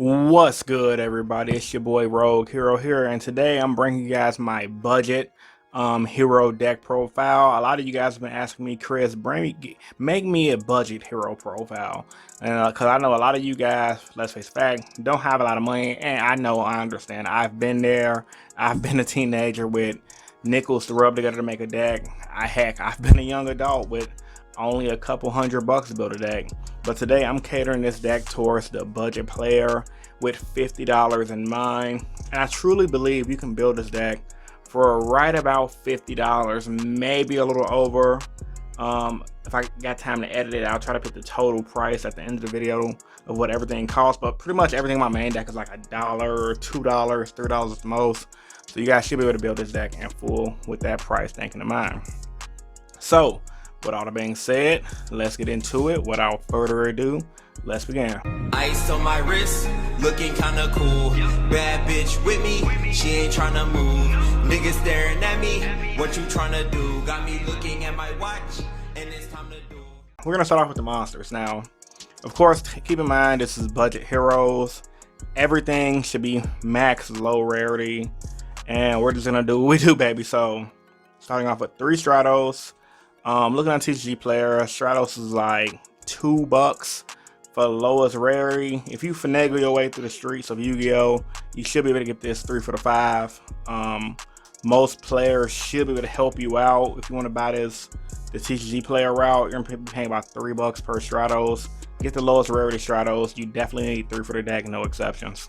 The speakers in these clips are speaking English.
What's good, everybody? It's your boy Rogue Hero here, and today I'm bringing you guys my budget hero deck profile. A lot of you guys have been asking me, Chris, make me a budget hero profile, and because I know a lot of you guys, let's face fact, don't have a lot of money, and I understand. I've been there. I've been a teenager with nickels to rub together to make a deck. I've been a young adult with only a couple $100 to build a deck. But today I'm catering this deck towards the budget player with $50 in mind. And I truly believe you can build this deck for right about $50, maybe a little over. If I got time to edit it, I'll try to put the total price at the end of the video of what everything costs. But pretty much everything in my main deck is like $1, $2, $3 at the most. So you guys should be able to build this deck in full with that price tag in mind. So, with all that being said, let's get into it. Without further ado, let's begin. Ice on my wrist, looking kinda cool. Bad bitch with me, she ain't tryna move. Niggas staring at me, what you tryna do? Got me looking at my watch, and it's time to do. We're gonna start off with the monsters. Now, of course, keep in mind this is budget heroes. Everything should be max low rarity, and we're just gonna do what we do, baby. So, starting off with 3 Stratos. Looking at TCG player, Stratos is like $2 for the lowest rarity. If you finagle your way through the streets of Yu-Gi-Oh, you should be able to get this 3 for the 5. Most players should be able to help you out. If you want to buy the TCG player route, you're gonna be paying about $3 per Stratos. Get the lowest rarity Stratos. You definitely need 3 for the deck, no exceptions.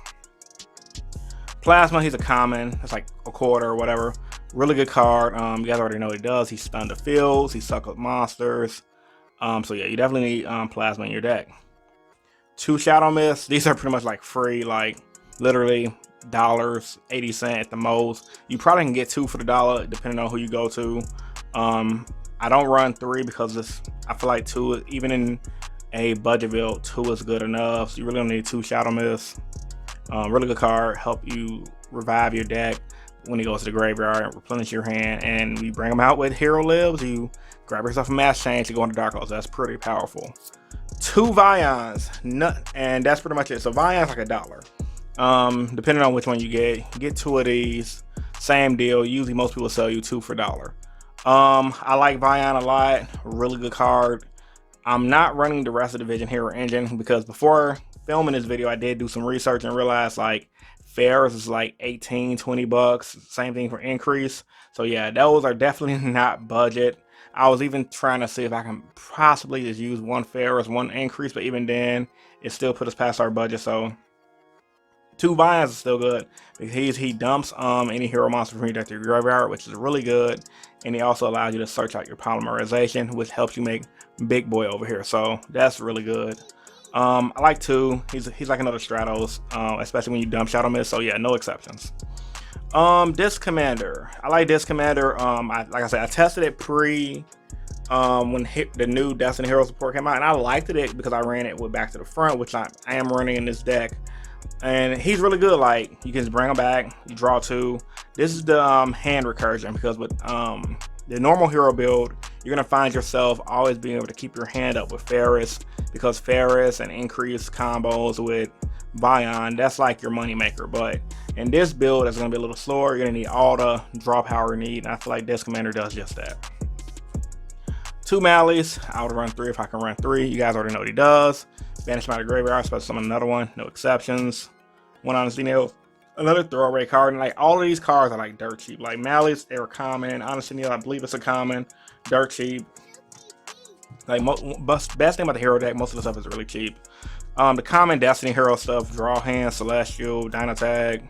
Plasma, he's a common. It's like a quarter or whatever. Really good card. You guys already know what he does. He stun the fields. He suck up monsters. So yeah, you definitely need Plasma in your deck. 2 Shadow Mist. These are pretty much like free, like literally $80 at the most. You probably can get 2 for the dollar depending on who you go to. I don't run 3 because I feel like 2, even in a budget build, 2 is good enough. So you really don't need 2 Shadow Mist. Really good card. Help you revive your deck when he goes to the graveyard, replenish your hand, and you bring him out with Hero Lives. You grab yourself a Mass Change to go into Dark Oath. That's pretty powerful. 2 Vions, and that's pretty much it. So Vion's like $1. Depending on which one you get 2 of these. Same deal. Usually most people sell you 2 for $1. I like Vion a lot. Really good card. I'm not running the rest of the Vision Hero engine because before filming this video, I did do some research and realized like Fares is like $18-20. Same thing for Increase. So yeah, those are definitely not budget. I was even trying to see if I can possibly just use 1 Fares, 1 Increase, but even then it still put us past our budget. So 2 Vions is still good because he dumps any hero monster from your deck to your graveyard, which is really good. And he also allows you to search out your polymerization, which helps you make big boy over here. So that's really good. I like 2. He's like another Stratos, especially when you dump Shadow Mist. So yeah, no exceptions. Disc Commander. I like Disc Commander. Like I said, I tested it when the new Destiny Hero support came out, and I liked it because I ran it with Back to the Front, which I am running in this deck. And he's really good. Like, you can just bring him back, you draw 2. This is the hand recursion, because with the normal hero build, you're gonna find yourself always being able to keep your hand up with Faris, because Faris and Increase combos with Vion, that's like your money maker. But in this build, it's gonna be a little slower. You're gonna need all the draw power you need, and I feel like Disc Commander does just that. 2 Malleys. I would run 3 if I can run 3. You guys already know what he does. Banish him out of the graveyard, special summon another one, no exceptions. 1 Honesty Nail, another throwaway card. And like all of these cards are like dirt cheap. Like Malleys, they're common. Honesty Nail, I believe it's a common. Dirt cheap. Like best thing about the hero deck, most of the stuff is really cheap. The common Destiny Hero stuff, Draw Hand, Celestial, Dynatag.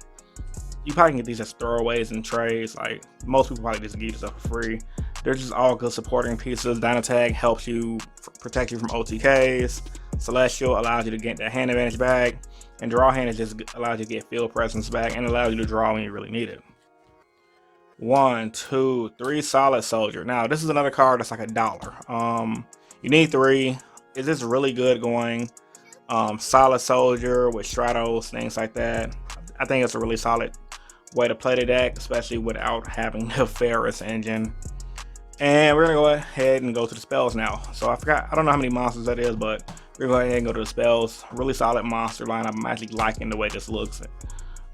You probably can get these as throwaways and trades. Like most people probably just give you stuff for free. They're just all good supporting pieces. Dynatag helps you protect you from OTKs. Celestial allows you to get that hand advantage back. And Draw Hand is just allows you to get field presence back and allows you to draw when you really need it. 1, 2, 3 Solid Soldier. Now this is another card that's like $1. You need 3. Is this really good going Solid Soldier with Stratos, things like that? I think it's a really solid way to play the deck, especially without having the Faris engine. And we're gonna go ahead and go to the spells now. So I don't know how many monsters that is, but We're going to go ahead and go to the spells. Really solid monster lineup. I'm actually liking the way this looks.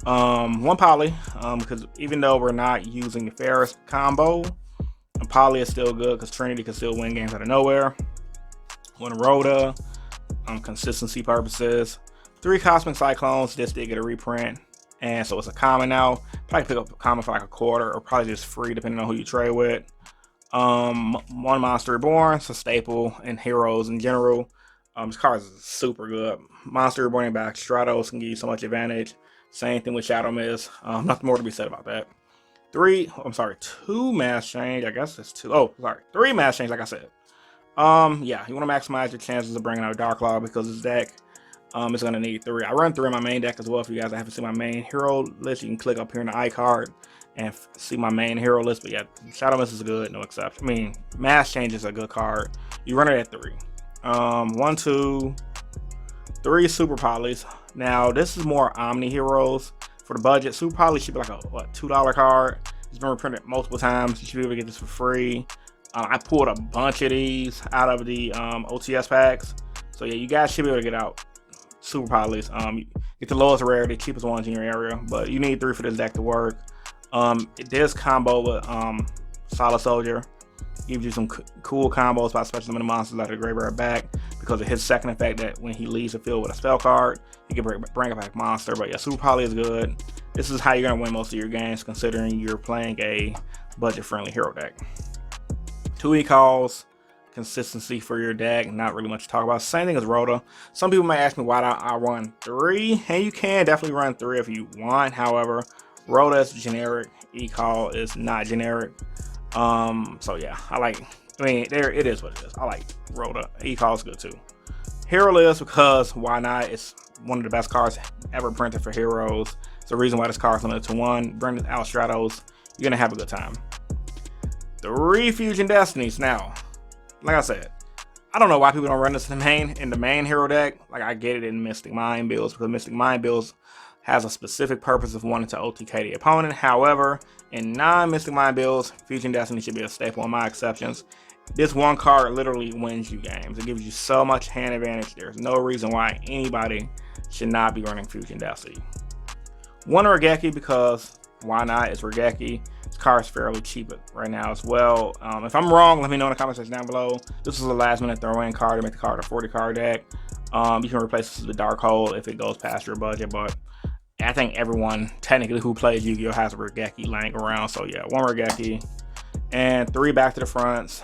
One poly, because even though we're not using the Ferris combo, a poly is still good because Trinity can still win games out of nowhere. One Rhoda, consistency purposes. 3 Cosmic Cyclones. This did get a reprint, and so it's a common now. Probably pick up a common for like a quarter, or probably just free depending on who you trade with. One Monster Reborn, it's a staple in heroes in general. This card is super good. Monster Reborn and back Stratos can give you so much advantage. Same thing with Shadow Mist. Nothing more to be said about that. 2 Mass Change. I guess it's 2. Oh, sorry, 3 Mass Change. Like I said. Yeah, you want to maximize your chances of bringing out a Dark Claw because this deck is going to need 3. I run 3 in my main deck as well. If you guys haven't seen my main hero list, you can click up here in the iCard and see my main hero list. But yeah, Shadow Mist is good, no exception. I mean, Mass Change is a good card. You run it at 3. 1, 2, 3 Super Polys. Now, this is more Omni Heroes. For the budget, Super Poly should be like a $2 card. It's been reprinted multiple times. You should be able to get this for free. I pulled a bunch of these out of the OTS packs. So yeah, you guys should be able to get out Super Polys. Get the lowest rarity, cheapest ones in your area. But you need 3 for this deck to work. This combo with Solid Soldier gives you some cool combos by special limited monsters like the Graveyard back because of his second effect that when he leaves the field with a spell card, you can bring a back monster. But yeah, Super Poly is good. This is how you're going to win most of your games considering you're playing a budget-friendly hero deck. 2 E-Calls, consistency for your deck, not really much to talk about. Same thing as Rhoda. Some people might ask me why don't I run 3, and you can definitely run 3 if you want. However, Rhoda is generic, E-Call is not generic. So yeah, it is what it is. I like Rhoda. E-Call is good too. Hero list because why not? It's one of the best cards ever printed for heroes. It's the reason why this card's limited to 1. Bring out Stratos, you're gonna have a good time. 3 Fusion Destinies. Now, like I said, I don't know why people don't run this in the main hero deck. Like, I get it in Mystic Mind builds because Mystic Mind builds has a specific purpose of wanting to OTK the opponent. However, in non-Mystic Mind builds, Fusion Destiny should be a staple in my exceptions. This one card literally wins you games. It gives you so much hand advantage. There's no reason why anybody should not be running Fusion Destiny. 1 Regeki because why not? It's Regeki. This card is fairly cheap right now as well. If I'm wrong, let me know in the comment section down below. This is a last minute throw-in card to make the card a 40 card deck. You can replace this with the Dark Hole if it goes past your budget, but I think everyone technically who plays Yu-Gi-Oh has a Regeki laying around. So yeah, 1 Regeki and 3 back to the fronts.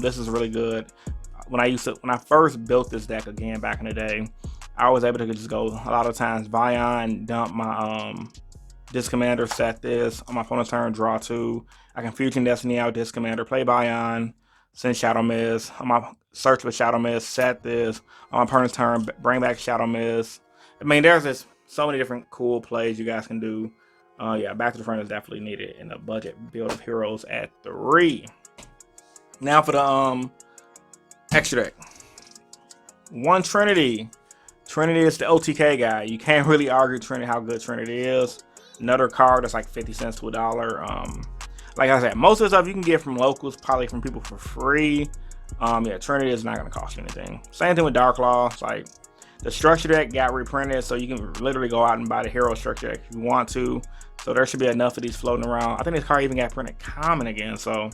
This is really good. When I first built this deck again back in the day, I was able to just go a lot of times Vion, dump my Disc Commander, set this on my opponent's turn, draw 2. I can Fusion Destiny out Disc Commander, play Bion, send Shadow Mist. On my search for Shadow Mist, set this on my opponent's turn, bring back Shadow Mist. I mean, there's just so many different cool plays you guys can do. Yeah, back to the front is definitely needed in a budget build of heroes at 3. Now for the extra deck. 1 Trinity. Trinity is the OTK guy. You can't really argue Trinity how good Trinity is. Another card that's like 50 cents to $1. Like I said, most of the stuff you can get from locals, probably from people for free. Yeah, Trinity is not going to cost you anything. Same thing with Dark Claw. It's like the structure deck got reprinted, so you can literally go out and buy the hero structure deck if you want to. So there should be enough of these floating around. I think this card even got printed common again. So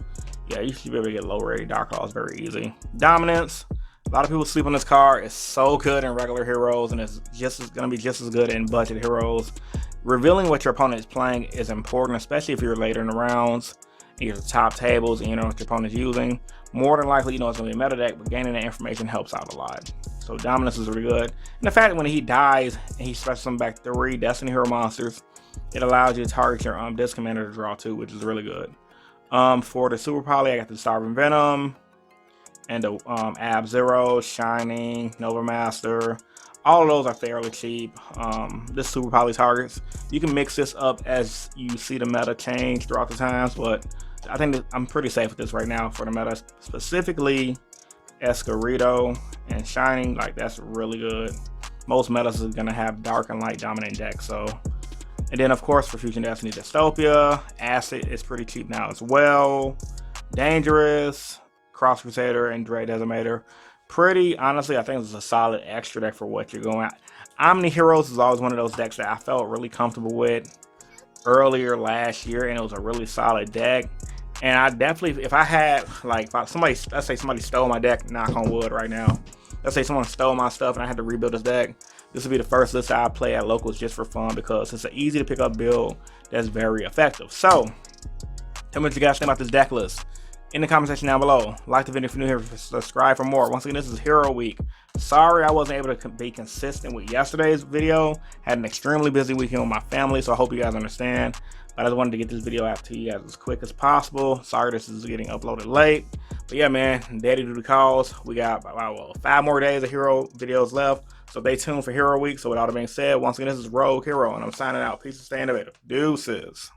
yeah, you should be able to get low rated Dark Claws very easy. Dominance. A lot of people sleep on this card. It's so good in regular heroes, and it's going to be just as good in budget heroes. Revealing what your opponent is playing is important, especially if you're later in the rounds and you're the top tables and you know what your opponent's using. More than likely, you know it's going to be a meta deck, but gaining that information helps out a lot. So Dominance is really good. And the fact that when he dies and he special summons back 3 Destiny Hero monsters, it allows you to target your Disc Commander to draw 2, which is really good. For the Super Poly, I got the Starving Venom and the Ab Zero, Shining, Nova Master. All of those are fairly cheap. This Super Poly targets. You can mix this up as you see the meta change throughout the times, but I think I'm pretty safe with this right now for the meta. Specifically, Escarito and Shining, like that's really good. Most metas is gonna have dark and light dominant decks. So, and then of course for Fusion Destiny, Dystopia, Acid is pretty cheap now as well. Dangerous, Cross Crusader, and Dread Decimator. pretty honestly, I think it's a solid extra deck for what you're going at. Omni Heroes is always one of those decks that I felt really comfortable with earlier last year, and it was a really solid deck. And I definitely, if I had like, if somebody, let's say somebody stole my deck, knock on wood right now. Let's say someone stole my stuff and I had to rebuild this deck. This would be the first list I play at locals just for fun because it's an easy to pick up build that's very effective. So, tell me what you guys think about this deck list in the comment section down below. Like the video if you're new here, subscribe for more. Once again, this is Hero Week. Sorry I wasn't able to be consistent with yesterday's video. Had an extremely busy weekend with my family, so I hope you guys understand. But I just wanted to get this video out to you guys as quick as possible. Sorry this is getting uploaded late. But yeah, man, daddy do the calls. We got about 5 more days of Hero videos left. So stay tuned for Hero Week. So with all that being said, once again, this is Rogue Hero, and I'm signing out. Peace and stay innovative. Deuces.